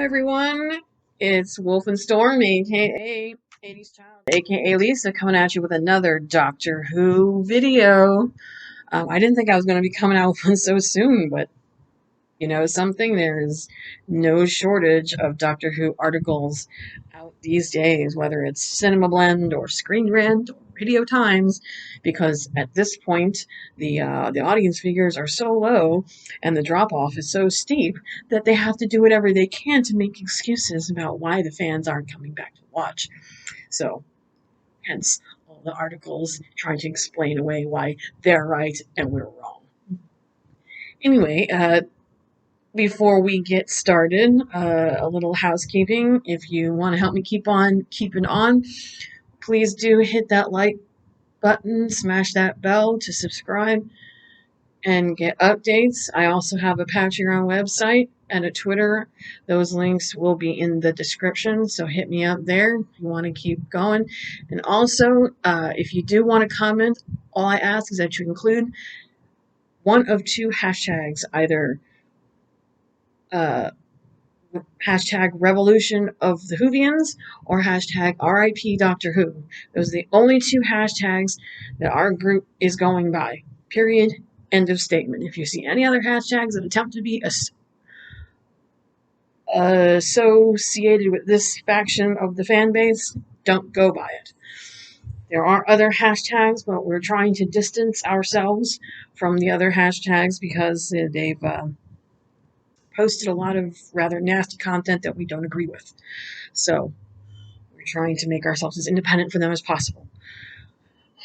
everyone. It's Wolf and Storm, aka 80s Child, aka Lisa, coming at you with another Doctor Who video. I didn't think I was going to be coming out with one so soon, but you know something? There's no shortage of Doctor Who articles out these days, whether it's Cinema Blend or Screen Rant or Radio Times, because at this point the audience figures are so low and the drop off is so steep that they have to do whatever they can to make excuses about why the fans aren't coming back to watch. So, hence all the articles trying to explain away why they're right and we're wrong. Anyway, before we get started, a little housekeeping. If you want to help me keep on keeping on, please do hit that like button, smash that bell to subscribe and get updates. I also have a Patreon website and a Twitter. Those links will be in the description, so hit me up there if you want to keep going. And also, if you do want to comment, all I ask is that you include one of two hashtags, either hashtag revolution of the Whovians or hashtag RIP Doctor Who. Those are the only two hashtags that our group is going by. Period. End of statement. If you see any other hashtags that attempt to be associated with this faction of the fan base, don't go by it. There are other hashtags, but we're trying to distance ourselves from the other hashtags because they've posted a lot of rather nasty content that we don't agree with. So we're trying to make ourselves as independent from them as possible.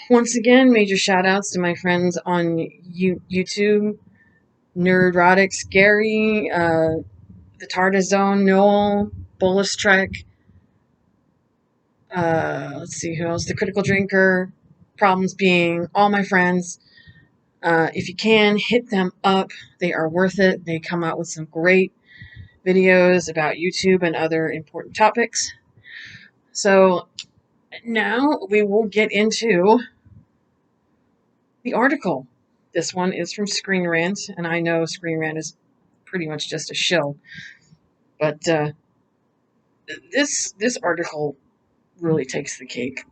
Once again, major shout outs to my friends on YouTube, Nerdrotics, Gary, the TARDIS Zone, Noel, Bolus Trek, let's see who else, The Critical Drinker, Problems Being, all my friends. If you can, hit them up. They are worth it. They come out with some great videos about YouTube and other important topics. So now we will get into the article. This one is from Screen Rant, and I know Screen Rant is pretty much just a shill, but this article really takes the cake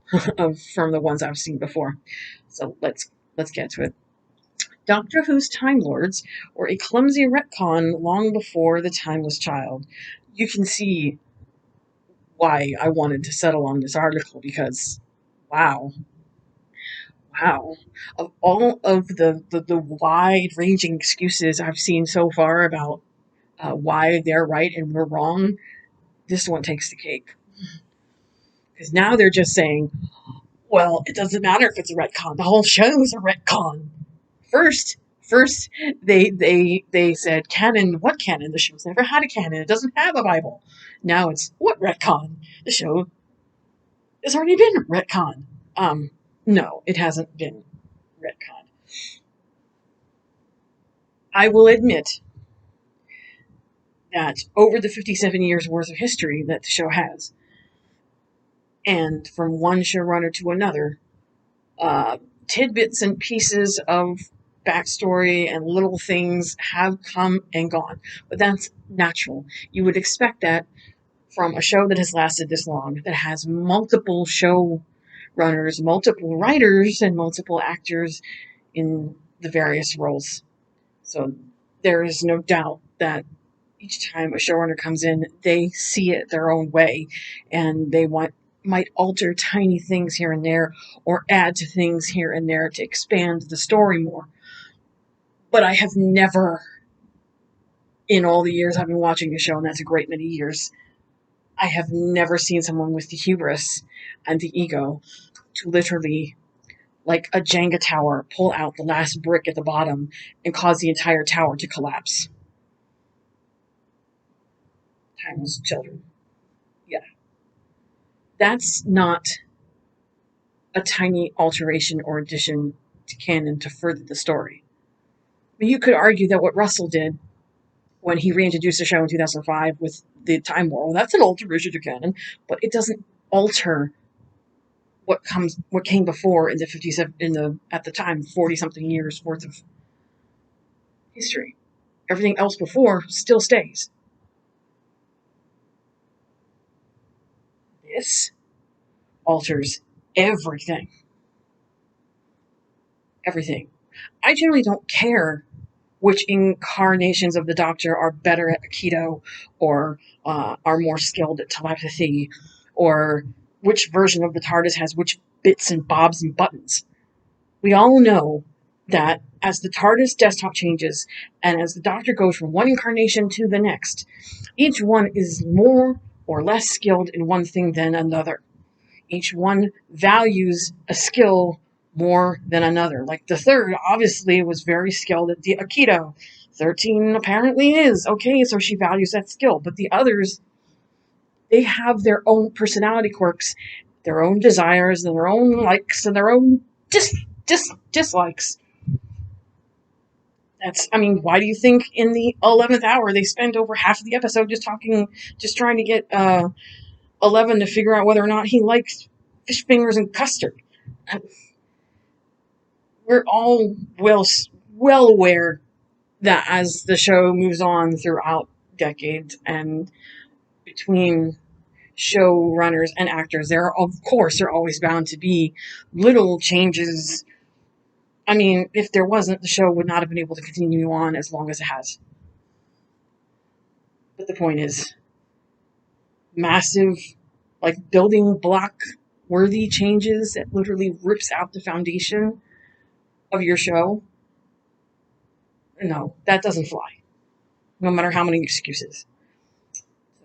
from the ones I've seen before. So let's get to it. Doctor Who's Time Lords were a clumsy retcon long before the timeless child. You can see why I wanted to settle on this article, because wow. Of all of the wide-ranging excuses I've seen so far about why they're right and we're wrong, this one takes the cake. Because now they're just saying, well, it doesn't matter if it's a retcon. The whole show is a retcon. First, they said canon. What canon? The show's never had a canon. It doesn't have a Bible. Now it's what retcon? The show has already been retcon. No, it hasn't been retcon. I will admit that over the 57 years worth of history that the show has, and from one showrunner to another, tidbits and pieces of backstory and little things have come and gone. But that's natural. You would expect that from a show that has lasted this long, that has multiple showrunners, multiple writers, and multiple actors in the various roles. So there is no doubt that each time a showrunner comes in, they see it their own way, and they might alter tiny things here and there, or add to things here and there to expand the story more. But I have never, in all the years I've been watching the show, and that's a great many years, I have never seen someone with the hubris and the ego to literally, like a Jenga tower, pull out the last brick at the bottom and cause the entire tower to collapse. Timeless children. Yeah. That's not a tiny alteration or addition to canon to further the story. But you could argue that what Russell did when he reintroduced the show in 2005 with the Time War, well, that's an alteration to canon, but it doesn't alter what came before in the 57 at the time 40-something years worth of history. Everything else before still stays. this alters everything. Everything. I generally don't care which incarnations of the Doctor are better at Aikido or are more skilled at telepathy, or which version of the TARDIS has which bits and bobs and buttons. We all know that as the TARDIS desktop changes and as the Doctor goes from one incarnation to the next, each one is more or less skilled in one thing than another. Each one values a skill more than another. Like the third, obviously, was very skilled at the Aikido. 13 apparently is. Okay, so she values that skill. But the others, they have their own personality quirks, their own desires, and their own likes, and their own dislikes. Why do you think in the 11th hour they spend over half of the episode just trying to get 11 to figure out whether or not he likes fish fingers and custard? We're all well aware that as the show moves on throughout decades and between showrunners and actors, there are always bound to be little changes. If there wasn't, the show would not have been able to continue on as long as it has. But the point is, massive, like building block worthy changes that literally rips out the foundation of your show. No, that doesn't fly. No matter how many excuses.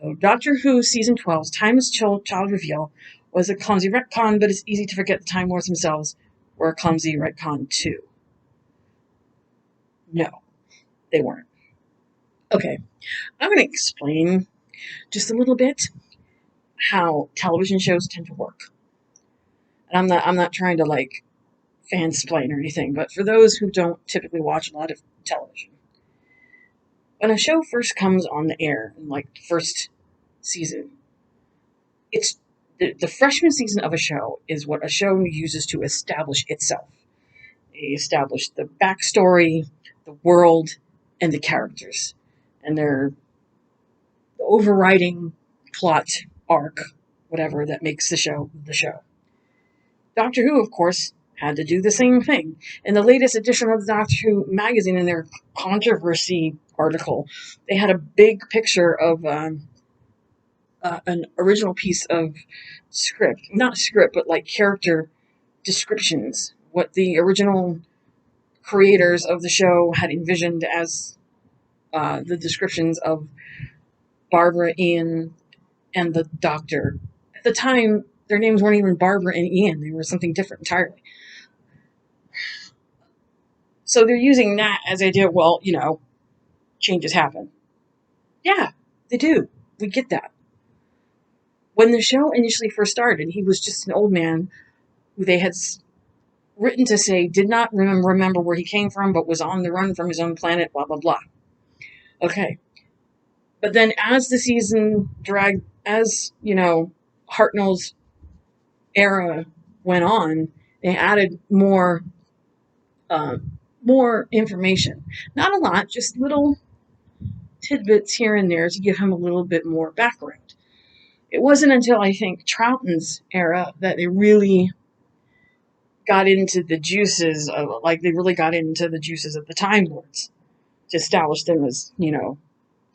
So Doctor Who Season 12's Timeless Child reveal was a clumsy retcon, but it's easy to forget the Time Lords themselves were a clumsy retcon too. No, they weren't. Okay, I'm going to explain just a little bit how television shows tend to work. And I'm not trying to like fansplain or anything, but for those who don't typically watch a lot of television, when a show first comes on the air in like the first season, it's the freshman season of a show is what a show uses to establish itself. They establish the backstory, the world, and the characters, and their overriding plot arc, whatever that makes the show the show. Doctor Who, of course, had to do the same thing. In the latest edition of the Doctor Who magazine, in their controversy article, they had a big picture of an original piece of script. Not script, but like character descriptions. What the original creators of the show had envisioned as the descriptions of Barbara, Ian, and the Doctor. At the time, their names weren't even Barbara and Ian. They were something different entirely. So they're using that as the idea, changes happen. Yeah, they do. We get that. When the show initially first started, he was just an old man who they had written to say did not remember where he came from, but was on the run from his own planet, blah, blah, blah. Okay. But then as the season dragged, as, Hartnell's era went on, they added more information. Not a lot, just little tidbits here and there to give him a little bit more background. It wasn't until, I think, Troughton's era that they really got into the juices of, the Time Lords to establish them as,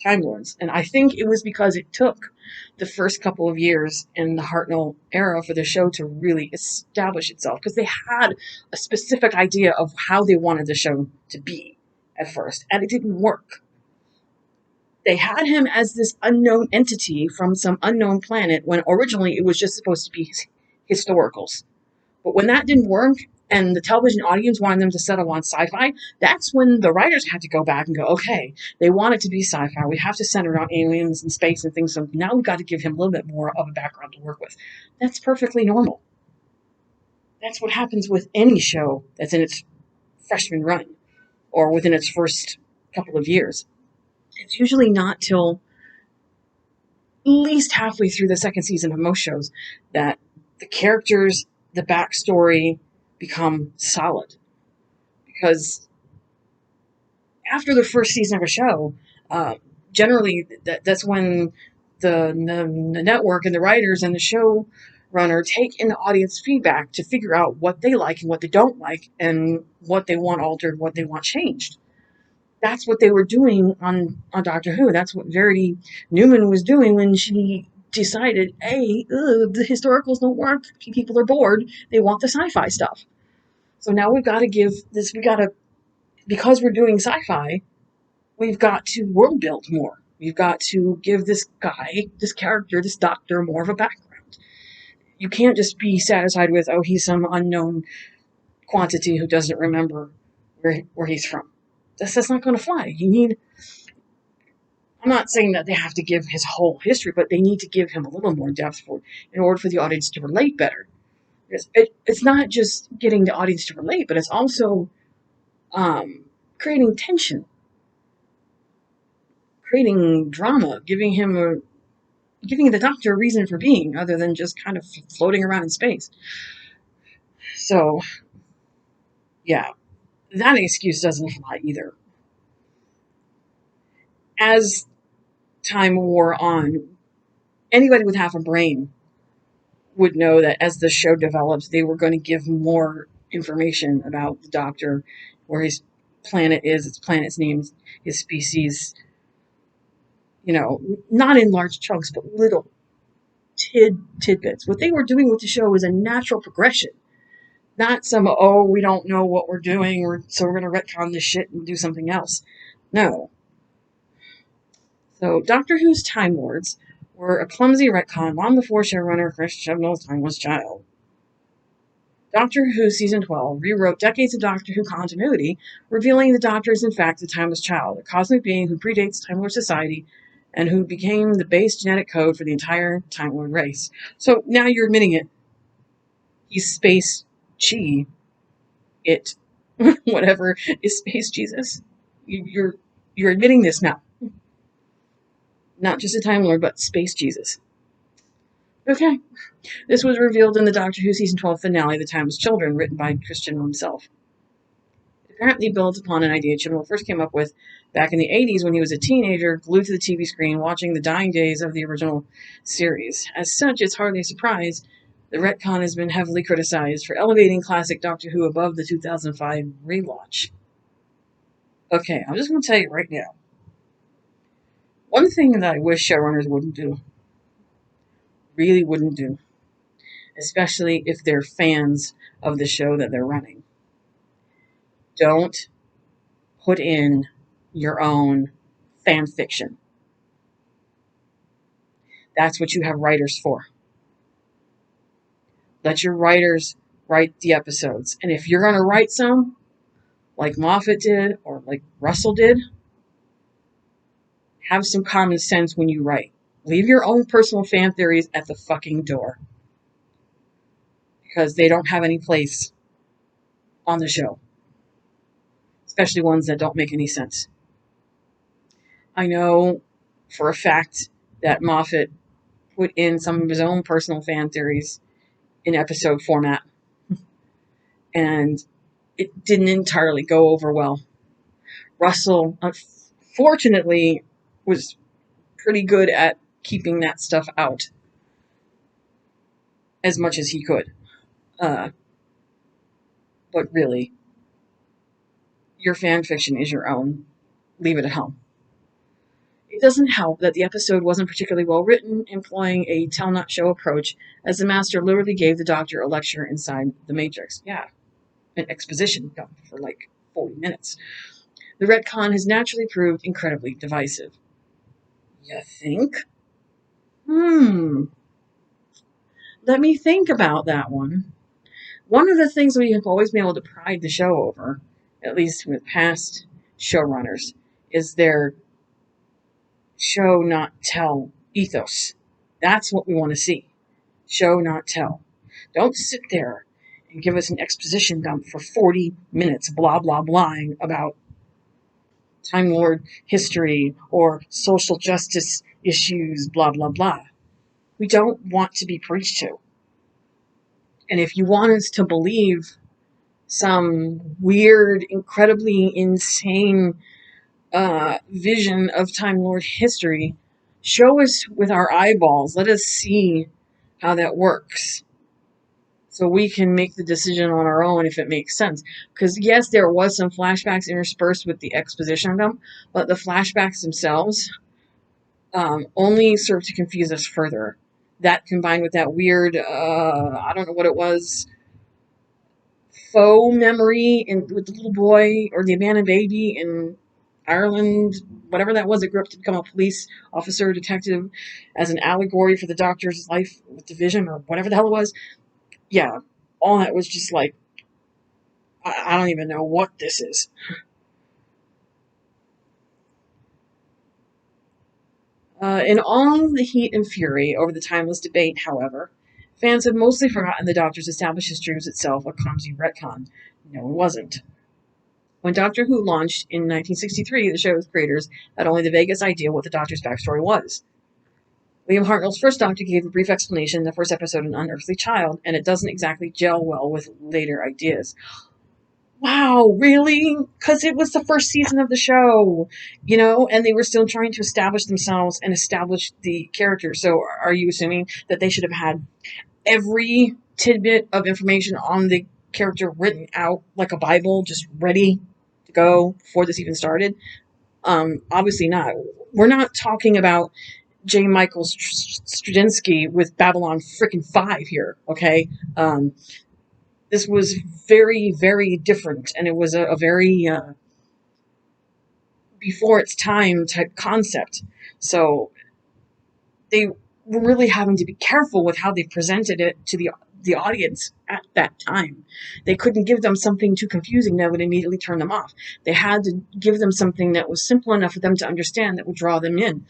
Time Lords. And I think it was because it took the first couple of years in the Hartnell era for the show to really establish itself, because they had a specific idea of how they wanted the show to be at first, and it didn't work. They had him as this unknown entity from some unknown planet when originally it was just supposed to be historicals. But when that didn't work and the television audience wanted them to settle on sci-fi, that's when the writers had to go back and go, okay, they want it to be sci-fi. We have to center it on aliens and space and things. So now we've got to give him a little bit more of a background to work with. That's perfectly normal. That's what happens with any show that's in its freshman run or within its first couple of years. It's usually not till at least halfway through the second season of most shows that the characters, the backstory become solid. Because after the first season of a show, generally that's when the network and the writers and the showrunner take in the audience feedback to figure out what they like and what they don't like and what they want altered, what they want changed. That's what they were doing on Doctor Who. That's what Verity Newman was doing when she decided, hey, the historicals don't work. People are bored. They want the sci-fi stuff. So now we've got to give this, because we're doing sci-fi, we've got to world build more. We've got to give this guy, this character, this doctor, more of a background. You can't just be satisfied with, oh, he's some unknown quantity who doesn't remember where he's from. That's not going to fly. I'm not saying that they have to give his whole history, but they need to give him a little more depth in order for the audience to relate better. It's not just getting the audience to relate, but it's also creating tension, creating drama, giving the doctor a reason for being other than just kind of floating around in space. So, yeah, that excuse doesn't fly either. As time wore on, anybody with half a brain would know that as the show developed, they were going to give more information about the doctor, where his planet is, its planet's name, his species, not in large chunks, but little tidbits. What they were doing with the show was a natural progression, not some, oh, we don't know what we're doing, so we're going to retcon this shit and do something else. No. So Doctor Who's Time Lords were a clumsy retcon long before showrunner Chris Chibnall's time was child. Doctor Who Season 12 rewrote decades of Doctor Who continuity, revealing the Doctor is in fact the Timeless Child, a cosmic being who predates Time Lord society and who became the base genetic code for the entire Time Lord race. So now you're admitting it. He's Space Chi. It. Whatever is Space Jesus. You're admitting this now. Not just a Time Lord, but Space Jesus. Okay. This was revealed in the Doctor Who Season 12 finale, The Timeless Children, written by Christian himself. It apparently builds upon an idea Chibnall first came up with back in the 80s when he was a teenager, glued to the TV screen, watching the dying days of the original series. As such, it's hardly a surprise the retcon has been heavily criticized for elevating classic Doctor Who above the 2005 relaunch. Okay, I'm just going to tell you right now. One thing that I wish showrunners wouldn't do, really wouldn't do, especially if they're fans of the show that they're running. Don't put in your own fan fiction. That's what you have writers for. Let your writers write the episodes. And if you're going to write some, like Moffat did or like Russell did, have some common sense when you write. Leave your own personal fan theories at the fucking door. Because they don't have any place on the show. Especially ones that don't make any sense. I know for a fact that Moffat put in some of his own personal fan theories in episode format. And it didn't entirely go over well. Russell, unfortunately, was pretty good at keeping that stuff out as much as he could. But really, your fan fiction is your own. Leave it at home. It doesn't help that the episode wasn't particularly well written, employing a tell-not-show approach, as the Master literally gave the Doctor a lecture inside the Matrix. Yeah, an exposition dump for like 40 minutes. The retcon has naturally proved incredibly divisive. You think? Let me think about that one. One of the things we have always been able to pride the show over, at least with past showrunners, is their show not tell ethos. That's what we want to see. Show not tell. Don't sit there and give us an exposition dump for 40 minutes blah blah blahing about Time Lord history or social justice issues blah blah blah. We don't want to be preached to. And if you want us to believe some weird, incredibly insane vision of Time Lord history, Show us with our eyeballs. Let us see how that works, so we can make the decision on our own if it makes sense. Because yes, there was some flashbacks interspersed with the exposition of them, but the flashbacks themselves only serve to confuse us further. That combined with that weird, I don't know what it was, faux memory with the little boy or the abandoned baby in Ireland, whatever that was, that grew up to become a police officer, detective, as an allegory for the doctor's life with the vision or whatever the hell it was. Yeah, all that was just like, I don't even know what this is. In all the heat and fury over the timeless debate, however, fans have mostly forgotten the Doctor's established history was itself a clumsy retcon. No, it wasn't. When Doctor Who launched in 1963, the show's creators had only the vaguest idea what the Doctor's backstory was. William Hartnell's first Doctor gave a brief explanation in the first episode, An Unearthly Child, and it doesn't exactly gel well with later ideas. Wow, really? Because it was the first season of the show, and they were still trying to establish themselves and establish the character. So are you assuming that they should have had every tidbit of information on the character written out like a Bible, just ready to go before this even started? Obviously not. We're not talking about J. Michael Straczynski with Babylon freaking 5 here, okay? This was very, very different, and it was a very before its time type concept. So they were really having to be careful with how they presented it to the audience at that time. They couldn't give them something too confusing that would immediately turn them off. They had to give them something that was simple enough for them to understand that would draw them in.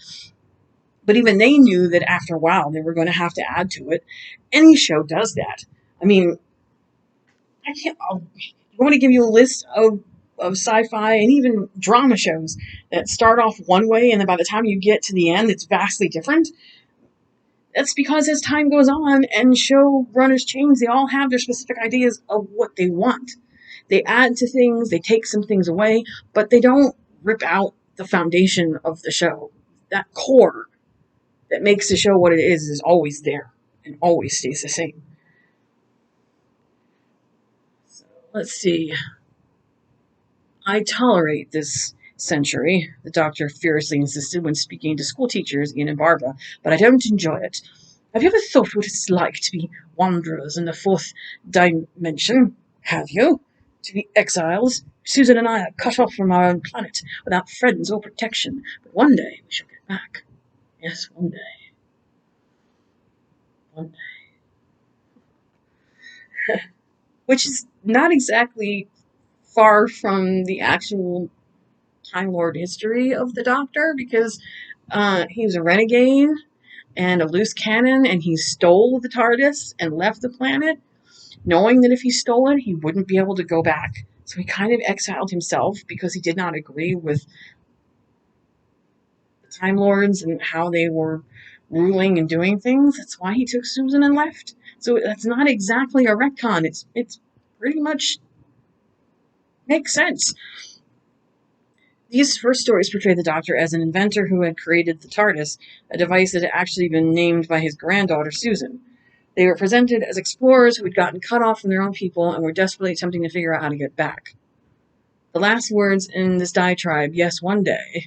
But even they knew that after a while they were going to have to add to it. Any show does that. I mean, I can't. I want to give you a list of sci-fi and even drama shows that start off one way, and then by the time you get to the end, it's vastly different. That's because as time goes on and showrunners change, they all have their specific ideas of what they want. They add to things, they take some things away, but they don't rip out the foundation of the show. That core that makes the show what it is always there and always stays the same. So, let's see. I tolerate this century, the Doctor furiously insisted when speaking to school teachers, Ian and Barbara, but I don't enjoy it. Have you ever thought what it's like to be wanderers in the fourth dimension? Have you? To be exiles? Susan and I are cut off from our own planet, without friends or protection. But one day we shall get back. Yes, one day. One day. Which is not exactly far from the actual Time Lord history of the Doctor, because he was a renegade and a loose cannon, and he stole the TARDIS and left the planet, knowing that if he stole it, he wouldn't be able to go back. So he kind of exiled himself because he did not agree with the Time Lords and how they were ruling and doing things. That's why he took Susan and left. So that's not exactly a retcon. It's pretty much makes sense. These first stories portray the Doctor as an inventor who had created the TARDIS, a device that had actually been named by his granddaughter, Susan. They were presented as explorers who had gotten cut off from their own people and were desperately attempting to figure out how to get back. The last words in this diatribe, yes, one day,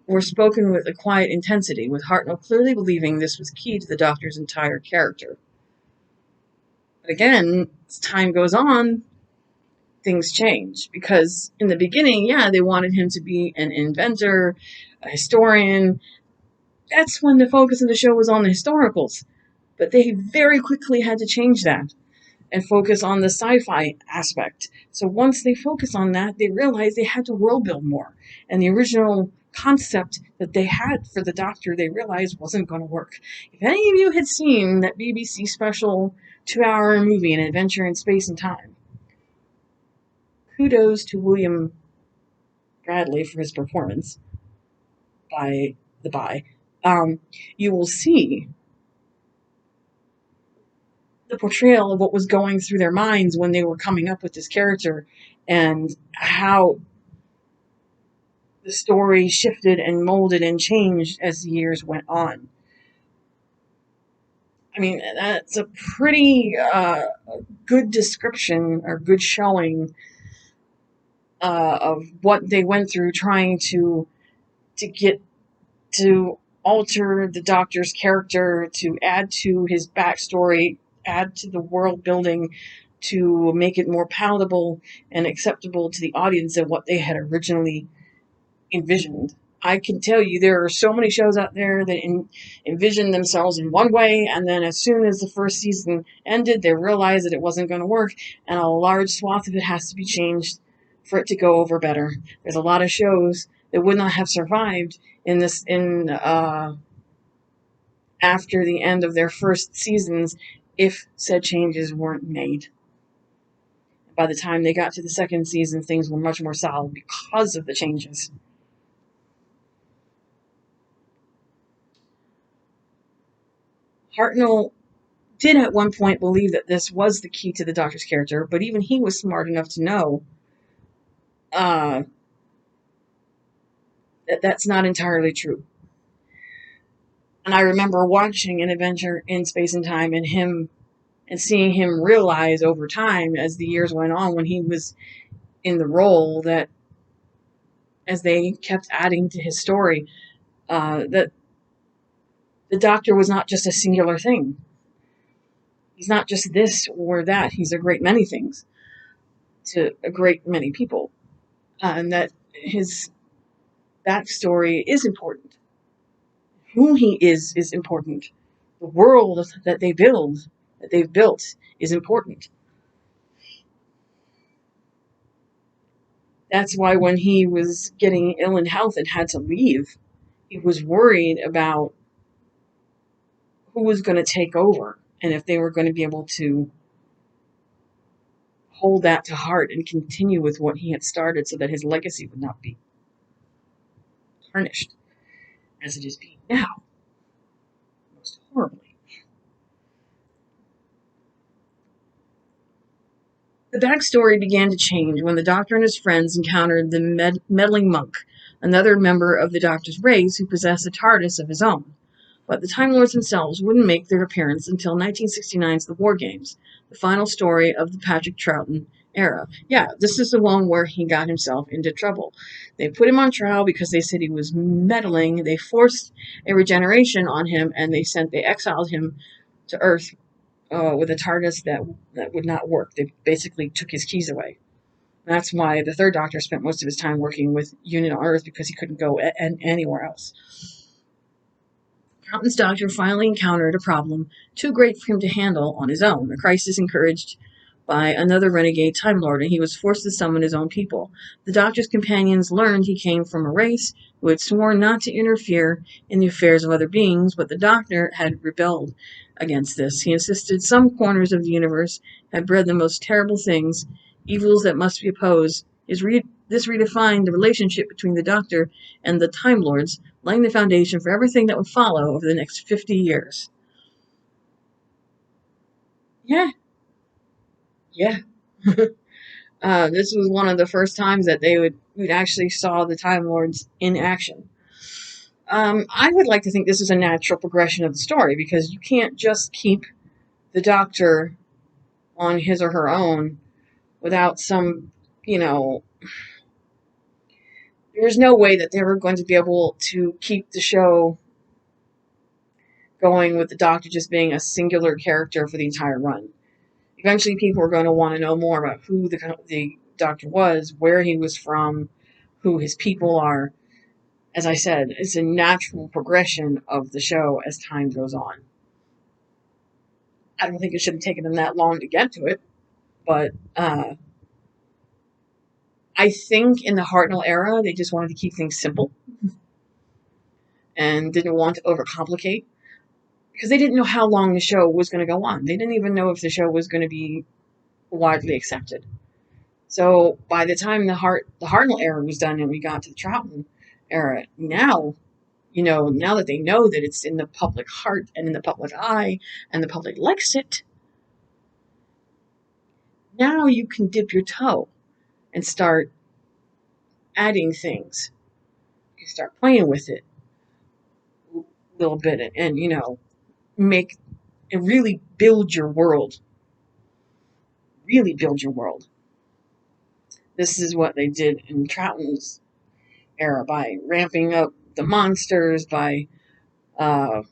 were spoken with a quiet intensity, with Hartnell clearly believing this was key to the Doctor's entire character. But again, as time goes on, things change, because in the beginning, yeah, they wanted him to be an inventor, a historian. That's when the focus of the show was on the historicals. But they very quickly had to change that and focus on the sci-fi aspect. So once they focus on that, they realized they had to world build more. And the original concept that they had for the Doctor, they realized wasn't going to work. If any of you had seen that BBC special 2-hour movie, An Adventure in Space and Time, kudos to William Bradley for his performance, by the by. You will see the portrayal of what was going through their minds when they were coming up with this character, and how the story shifted and molded and changed as the years went on. I mean, that's a pretty good description or good showing of what they went through trying to get to alter the Doctor's character, to add to his backstory, add to the world building, to make it more palatable and acceptable to the audience than what they had originally envisioned. I can tell you there are so many shows out there that envisioned themselves in one way, and then as soon as the first season ended, they realized that it wasn't going to work, and a large swath of it has to be changed for it to go over better. There's a lot of shows that would not have survived after the end of their first seasons if said changes weren't made. By the time they got to the second season, things were much more solid because of the changes. Hartnell did at one point believe that this was the key to the Doctor's character, but even he was smart enough to know that that's not entirely true. And I remember watching An Adventure in Space and Time and seeing him realize over time as the years went on when he was in the role that as they kept adding to his story, that the Doctor was not just a singular thing. He's not just this or that. He's a great many things to a great many people. And that his backstory is important. Who he is important. The world that they've built, is important. That's why when he was getting ill in health and had to leave, he was worried about who was going to take over and if they were going to be able to hold that to heart and continue with what he had started so that his legacy would not be tarnished as it is being now, most horribly. The backstory began to change when the Doctor and his friends encountered the meddling monk, another member of the Doctor's race who possessed a TARDIS of his own. But the Time Lords themselves wouldn't make their appearance until 1969's The War Games, the final story of the Patrick Troughton era. Yeah, this is the one where he got himself into trouble. They put him on trial because they said he was meddling. They forced a regeneration on him, and they exiled him to Earth with a TARDIS that would not work. They basically took his keys away. That's why the third Doctor spent most of his time working with Unit on Earth, because he couldn't go anywhere else. Troughton's Doctor finally encountered a problem too great for him to handle on his own, a crisis encouraged by another renegade Time Lord, and he was forced to summon his own people. The Doctor's companions learned he came from a race who had sworn not to interfere in the affairs of other beings, but the Doctor had rebelled against this. He insisted some corners of the universe had bred the most terrible things, evils that must be opposed. This redefined the relationship between the Doctor and the Time Lords, laying the foundation for everything that would follow over the next 50 years. Yeah. This was one of the first times that we'd actually saw the Time Lords in action. I would like to think this is a natural progression of the story, because you can't just keep the Doctor on his or her own without some, there's no way that they were going to be able to keep the show going with the Doctor just being a singular character for the entire run. Eventually, people are going to want to know more about who the Doctor was, where he was from, who his people are. As I said, it's a natural progression of the show as time goes on. I don't think it should have taken them that long to get to it, but I think in the Hartnell era, they just wanted to keep things simple and didn't want to overcomplicate, because they didn't know how long the show was going to go on. They didn't even know if the show was going to be widely accepted. So by the time the Hartnell era was done and we got to the Troughton era, now that they know that it's in the public heart and in the public eye and the public likes it, now you can dip your toe and start adding things you start playing with it a little bit and you know, make and really build your world. Really build your world. This is what they did in Troughton's era by ramping up the monsters, by uh,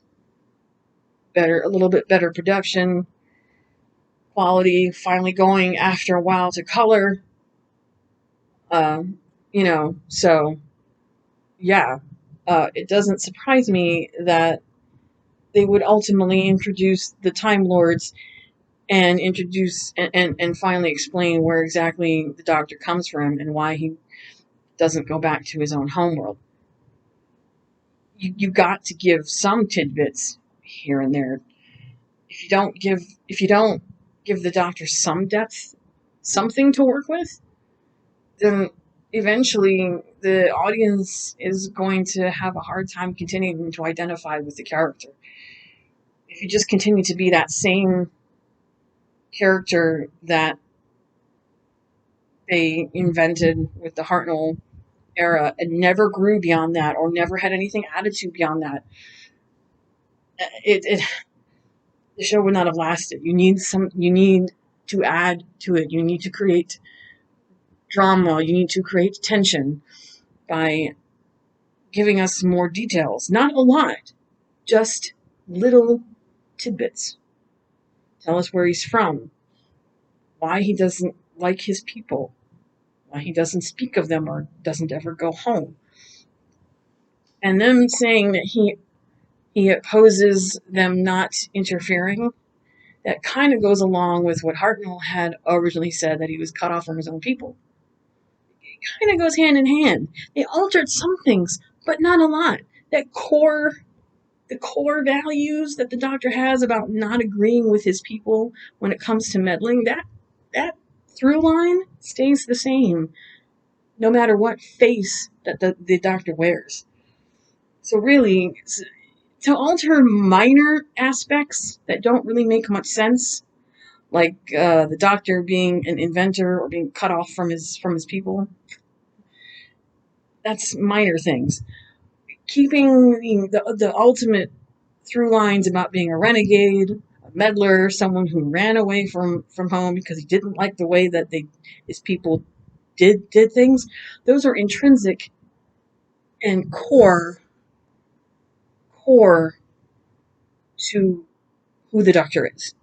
a little bit better production quality, finally going after a while to color. Uh, you know, so yeah, it doesn't surprise me that they would ultimately introduce the Time Lords and introduce and finally explain where exactly the Doctor comes from and why he doesn't go back to his own homeworld. You got to give some tidbits here and there. If you don't give the Doctor some depth, something to work with, then eventually the audience is going to have a hard time continuing to identify with the character. If you just continue to be that same character that they invented with the Hartnell era and never grew beyond that or never had anything added to beyond that, it the show would not have lasted. You need to add to it. You need to create drama. You need to create tension by giving us more details. Not a lot, just little tidbits. Tell us where he's from, why he doesn't like his people, why he doesn't speak of them or doesn't ever go home. And them saying that he opposes them not interfering, that kind of goes along with what Hartnell had originally said, that he was cut off from his own people. It kind of goes hand in hand. They altered some things, but not a lot. That the core values that the Doctor has about not agreeing with his people when it comes to meddling, that through line stays the same, no matter what face that the Doctor wears. So really, to alter minor aspects that don't really make much sense, like the Doctor being an inventor or being cut off from his people, that's minor things. Keeping the ultimate through lines about being a renegade, a meddler, someone who ran away from home because he didn't like the way that his people did things, those are intrinsic and core to who the Doctor is.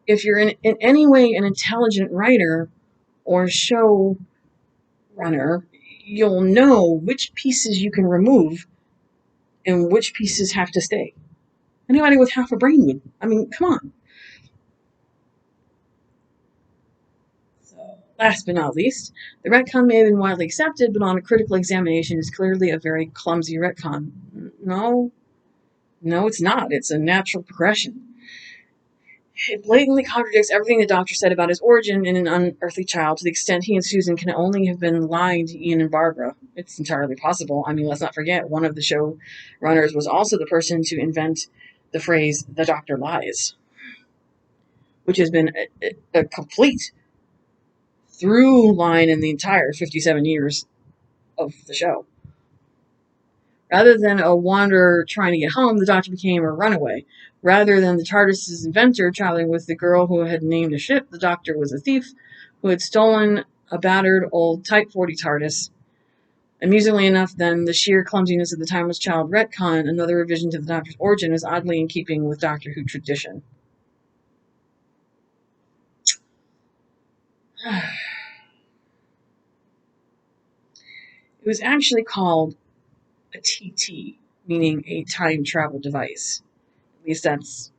If you're in any way an intelligent writer or show runner, you'll know which pieces you can remove and which pieces have to stay. Anybody with half a brain would. I mean, come on. So, last but not least, the retcon may have been widely accepted, but on a critical examination is clearly a very clumsy retcon. No, it's not. It's a natural progression. It blatantly contradicts everything the Doctor said about his origin in an unearthly child, to the extent he and Susan can only have been lying to Ian and Barbara. It's entirely possible. I mean, let's not forget, one of the show runners was also the person to invent the phrase, "the Doctor lies," which has been a complete through line in the entire 57 years of the show. Rather than a wanderer trying to get home, the Doctor became a runaway. Rather than the TARDIS's inventor traveling with the girl who had named a ship, the Doctor was a thief who had stolen a battered old Type 40 TARDIS. Amusingly enough, then, the sheer clumsiness of the Timeless Child retcon, another revision to the Doctor's origin, is oddly in keeping with Doctor Who tradition. It was actually called a TT, meaning a time travel device. At least that's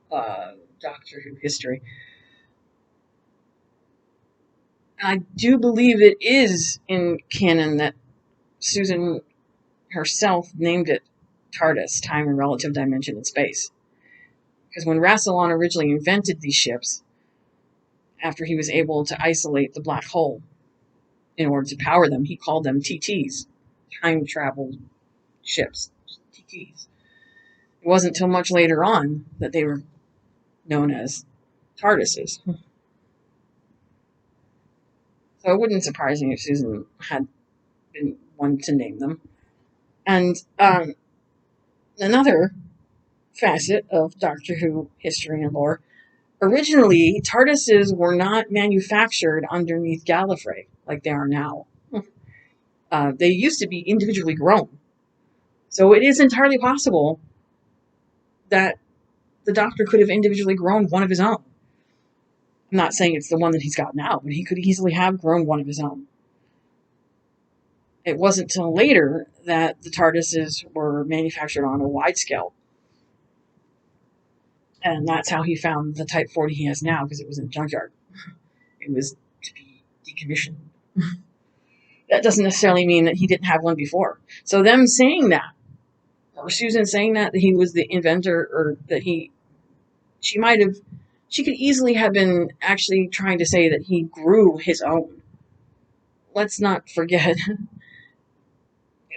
Doctor Who history. I do believe it is in canon that Susan herself named it TARDIS, Time and Relative Dimension in Space. Because when Rassilon originally invented these ships, after he was able to isolate the black hole in order to power them, he called them TTs, time travel ships, TTs. It wasn't until much later on that they were known as TARDISes. So it wouldn't surprise me if Susan had been one to name them. And another facet of Doctor Who history and lore. Originally, TARDISes were not manufactured underneath Gallifrey like they are now. They used to be individually grown. So it is entirely possible that the Doctor could have individually grown one of his own. I'm not saying it's the one that he's got now, but he could easily have grown one of his own. It wasn't till later that the TARDISes were manufactured on a wide scale. And that's how he found the Type 40 he has now, because it was in a junkyard. It was to be decommissioned. That doesn't necessarily mean that he didn't have one before. So them saying that, or Susan saying that he was the inventor, or that she could easily have been actually trying to say that he grew his own. Let's not forget,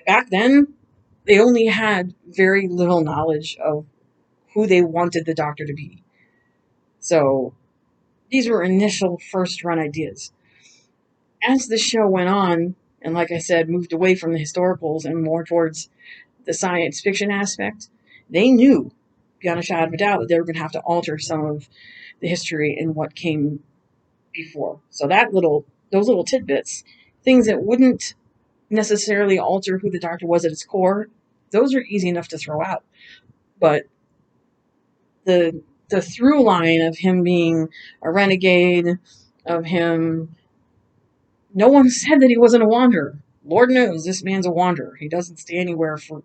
back then, they only had very little knowledge of who they wanted the Doctor to be. So these were initial first run ideas. As the show went on, and like I said, moved away from the historicals and more towards the science fiction aspect, they knew, beyond a shadow of a doubt, that they were going to have to alter some of the history and what came before. So those little tidbits, things that wouldn't necessarily alter who the Doctor was at its core, those are easy enough to throw out. But the through line of him being a renegade, of him, no one said that he wasn't a wanderer. Lord knows this man's a wanderer. He doesn't stay anywhere for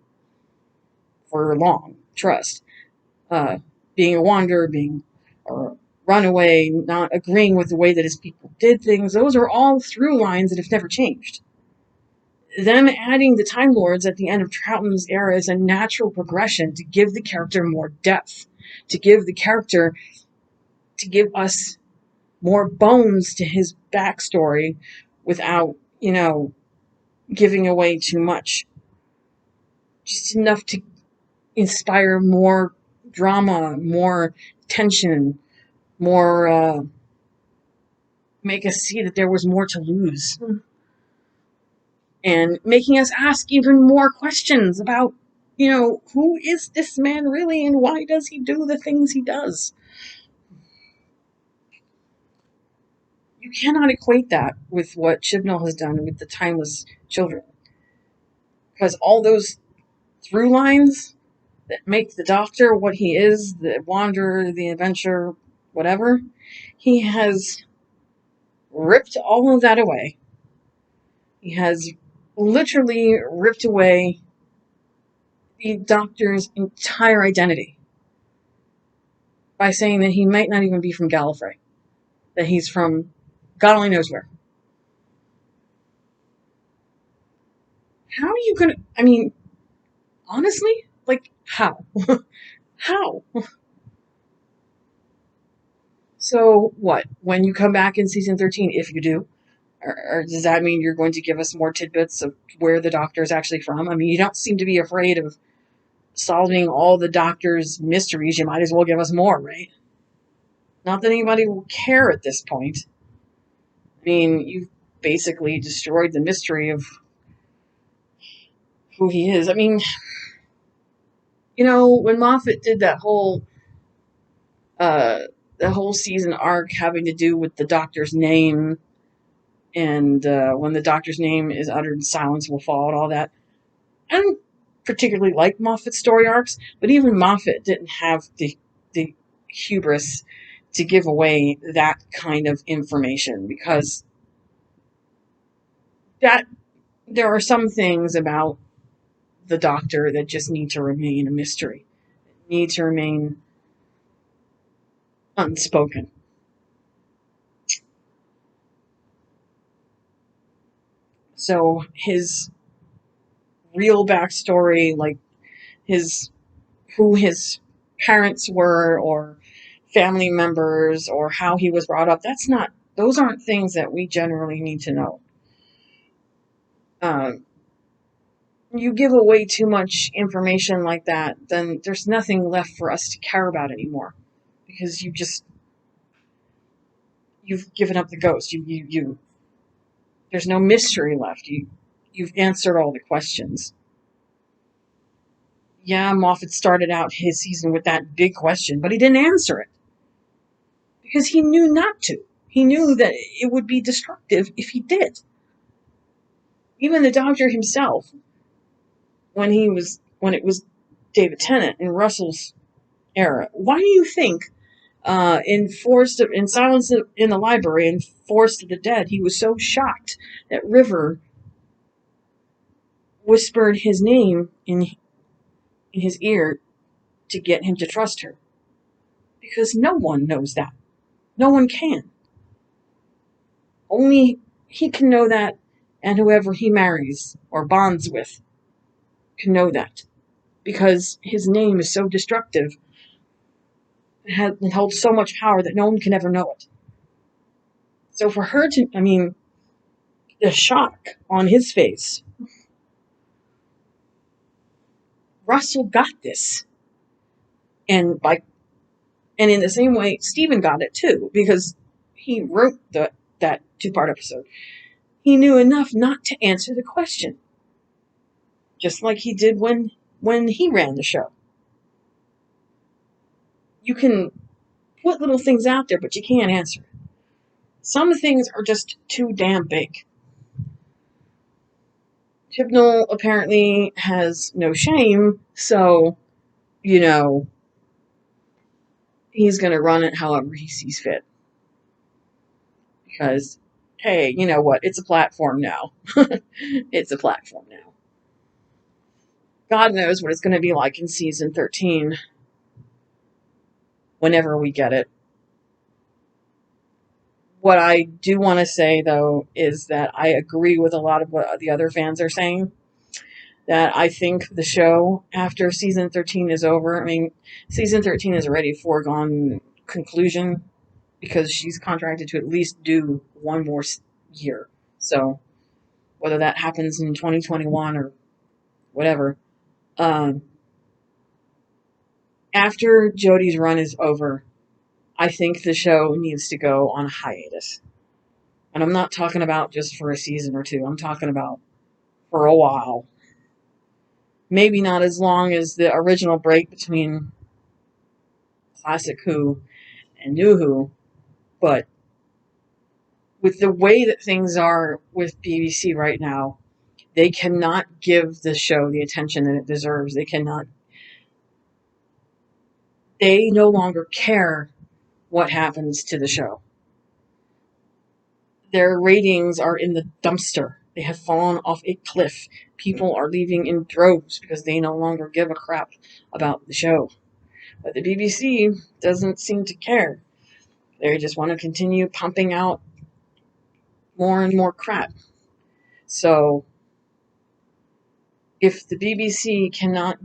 long. Trust. Being a wanderer, being a runaway, not agreeing with the way that his people did things, those are all through lines that have never changed. Them adding the Time Lords at the end of Troughton's era is a natural progression to give the character more depth, to give us more bones to his backstory without, giving away too much. Just enough to inspire more drama, more tension, more make us see that there was more to lose. And making us ask even more questions about, who is this man really and why does he do the things he does? You cannot equate that with what Chibnall has done with the Timeless Children. Because all those through lines that make the Doctor what he is, the wanderer, the adventurer, whatever, he has ripped all of that away. He has literally ripped away the Doctor's entire identity by saying that he might not even be from Gallifrey, that he's from God only knows where. How are you gonna, honestly, how? How? So what, when you come back in season 13, if you do, or does that mean you're going to give us more tidbits of where the Doctor is actually from? You don't seem to be afraid of solving all the Doctor's mysteries. You might as well give us more, right? Not that anybody will care at this point. You've basically destroyed the mystery of who he is. When Moffat did that whole season arc having to do with the Doctor's name, and when the Doctor's name is uttered, silence will fall, and all that. I don't particularly like Moffat's story arcs, but even Moffat didn't have the hubris to give away that kind of information, because there are some things about the Doctor that just need to remain a mystery, need to remain unspoken. So his real backstory, like who his parents were, or family members, or how he was brought up, those aren't things that we generally need to know. You give away too much information like that, then there's nothing left for us to care about anymore, because you've given up the ghost. There's no mystery left. you've answered all the questions. Yeah, Moffat started out his season with that big question, but he didn't answer it. Because he knew not to. He knew that it would be destructive if he did. Even the Doctor himself, when it was David Tennant in Russell's era, why do you think in Silence in the Library and Forest of the Dead, he was so shocked that River whispered his name in his ear to get him to trust her? Because no one knows that. No one can. Only he can know that, and whoever he marries or bonds with can know that. Because his name is so destructive and holds so much power that no one can ever know it. So for her to, the shock on his face, Russell got this. And in the same way, Stephen got it too, because he wrote that 2-part episode. He knew enough not to answer the question. Just like he did when he ran the show. You can put little things out there, but you can't answer it. Some things are just too damn big. Chibnall apparently has no shame, so, he's going to run it however he sees fit. Because, hey, you know what? It's a platform now. It's a platform now. God knows what it's going to be like in season 13. Whenever we get it. What I do want to say, though, is that I agree with a lot of what the other fans are saying. That I think the show, after season 13 is over, season 13 is already a foregone conclusion because she's contracted to at least do one more year. So, whether that happens in 2021 or whatever, after Jodie's run is over, I think the show needs to go on a hiatus. And I'm not talking about just for a season or two. I'm talking about for a while. Maybe not as long as the original break between Classic Who and New Who, but with the way that things are with BBC right now, they cannot give the show the attention that it deserves. They no longer care what happens to the show. Their ratings are in the dumpster. They have fallen off a cliff. People are leaving in droves because they no longer give a crap about the show. But the BBC doesn't seem to care. They just want to continue pumping out more and more crap. So, if the BBC cannot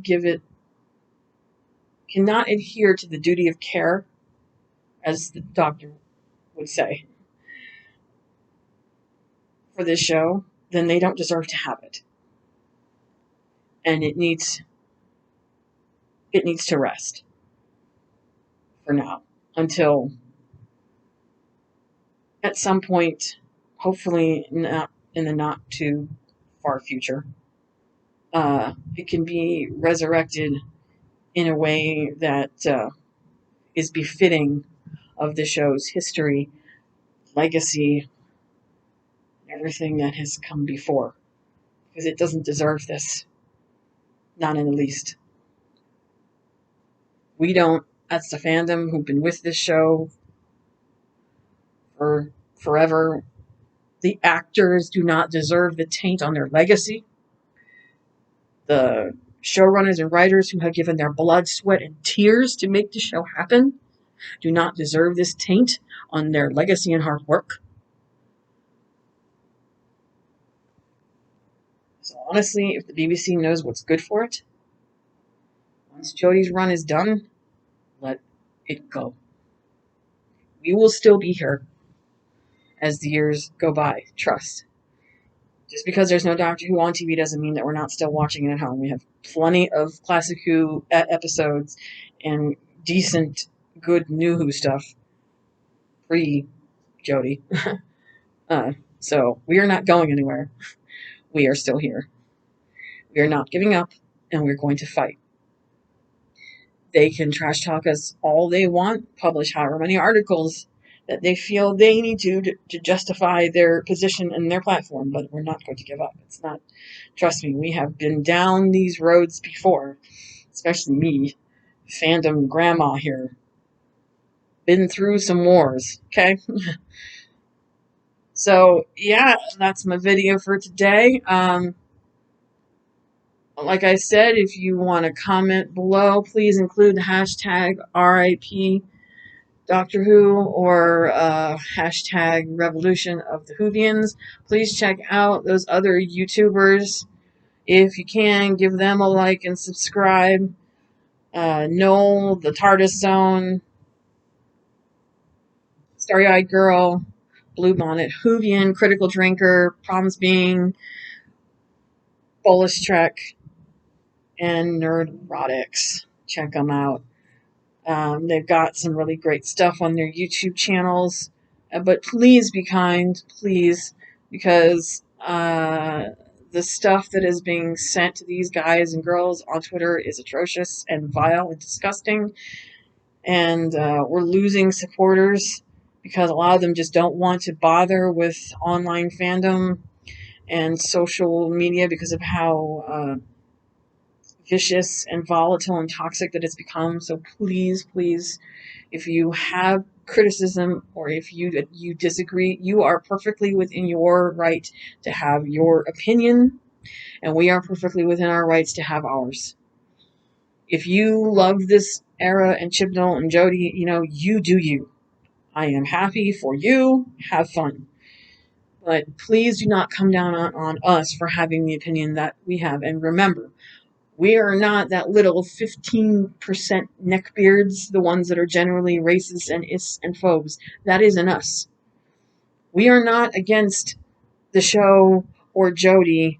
adhere to the duty of care, as the Doctor would say, for this show, then they don't deserve to have it. And it needs to rest for now until at some point, hopefully not in the not too far future, it can be resurrected in a way that is befitting of the show's history, legacy, everything that has come before. Because it doesn't deserve this. Not in the least. We don't, as the fandom who've been with this show for forever, the actors do not deserve the taint on their legacy. The showrunners and writers who have given their blood, sweat, and tears to make the show happen do not deserve this taint on their legacy and hard work. So honestly, if the BBC knows what's good for it, once Jodie's run is done, let it go. We will still be here as the years go by. Trust. Just because there's no Doctor Who on TV doesn't mean that we're not still watching it at home. We have plenty of Classic Who episodes and decent, good New Who stuff pre-Jodie. So we are not going anywhere. We are still here. We are not giving up, and we're going to fight. They can trash talk us all they want, publish however many articles that they feel they need to justify their position and their platform, but we're not going to give up. It's not, trust me, we have been down these roads before, especially me, fandom grandma here. Been through some wars, okay? So, yeah, that's my video for today. Like I said, if you want to comment below, please include the hashtag RIP Doctor Who or hashtag Revolution of the Whovians. Please check out those other YouTubers. If you can, give them a like and subscribe. Noel, the TARDIS Zone, Starry-Eyed Girl, Blue Bonnet Whovian, Critical Drinker, Problems Being, Bolus Trek, and Nerdrotics. Check them out. They've got some really great stuff on their YouTube channels. But please be kind, please, because the stuff that is being sent to these guys and girls on Twitter is atrocious and vile and disgusting. And we're losing supporters because a lot of them just don't want to bother with online fandom and social media because of how vicious and volatile and toxic that it's become. So please, please, if you have criticism or if you disagree, you are perfectly within your right to have your opinion, and we are perfectly within our rights to have ours. If you love this era and Chibnall and Jodie, you do you. I am happy for you. Have fun. But please do not come down on us for having the opinion that we have. And remember, we are not that little 15% neckbeards, the ones that are generally racist and ists and phobes. That isn't us. We are not against the show or Jodie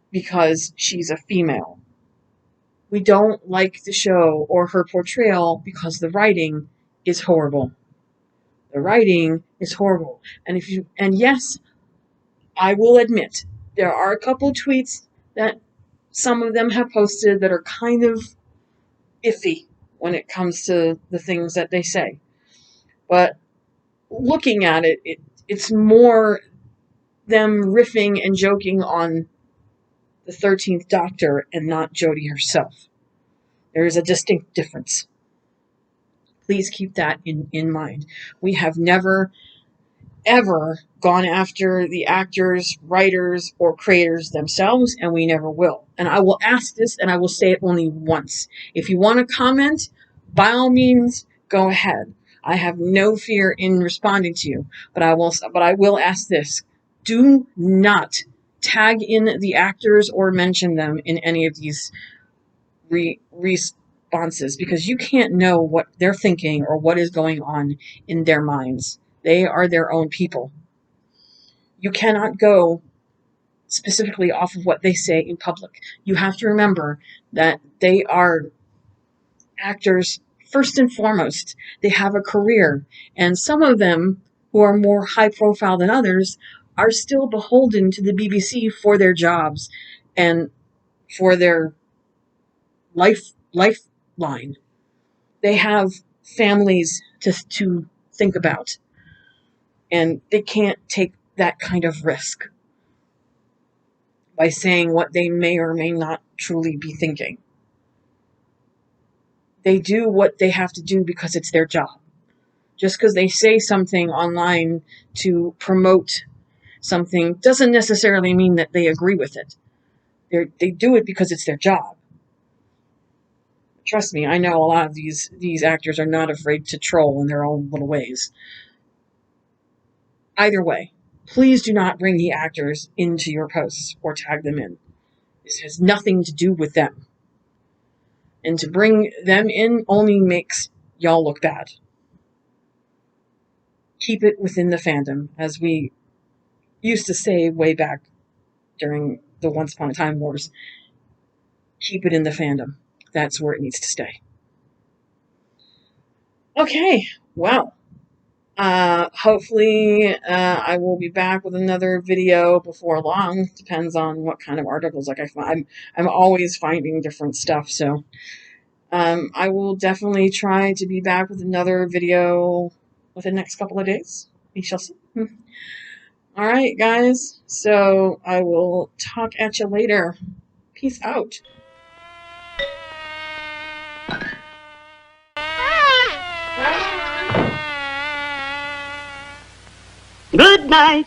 because she's a female. We don't like the show or her portrayal because the writing is horrible. The writing is horrible. And yes, I will admit, there are a couple tweets that some of them have posted that are kind of iffy when it comes to the things that they say. But looking at it's more them riffing and joking on the 13th Doctor and not Jodie herself. There is a distinct difference. Please keep that in mind. We have never, ever gone after the actors, writers, or creators themselves, and we never will. And I will ask this, and I will say it only once. If you want to comment, by all means, go ahead. I have no fear in responding to you, but I will ask this. Do not tag in the actors or mention them in any of these responses, because you can't know what they're thinking or what is going on in their minds. They are their own people. You cannot go specifically off of what they say in public. You have to remember that they are actors first and foremost. They have a career, and some of them who are more high profile than others are still beholden to the BBC for their jobs and for their lifeline. They have families to think about, and they can't take that kind of risk by saying what they may or may not truly be thinking. They do what they have to do because it's their job. Just because they say something online to promote something doesn't necessarily mean that they agree with it. They do it because it's their job. Trust me, I know a lot of these actors are not afraid to troll in their own little ways. Either way, please do not bring the actors into your posts or tag them in. This has nothing to do with them. And to bring them in only makes y'all look bad. Keep it within the fandom, as we used to say way back during the Once Upon a Time wars. Keep it in the fandom. That's where it needs to stay. Okay, well, Hopefully, I will be back with another video before long. Depends on what kind of articles like I find. I'm always finding different stuff, so I will definitely try to be back with another video within the next couple of days. We shall see. Alright, guys. So I will talk at you later. Peace out. Good night.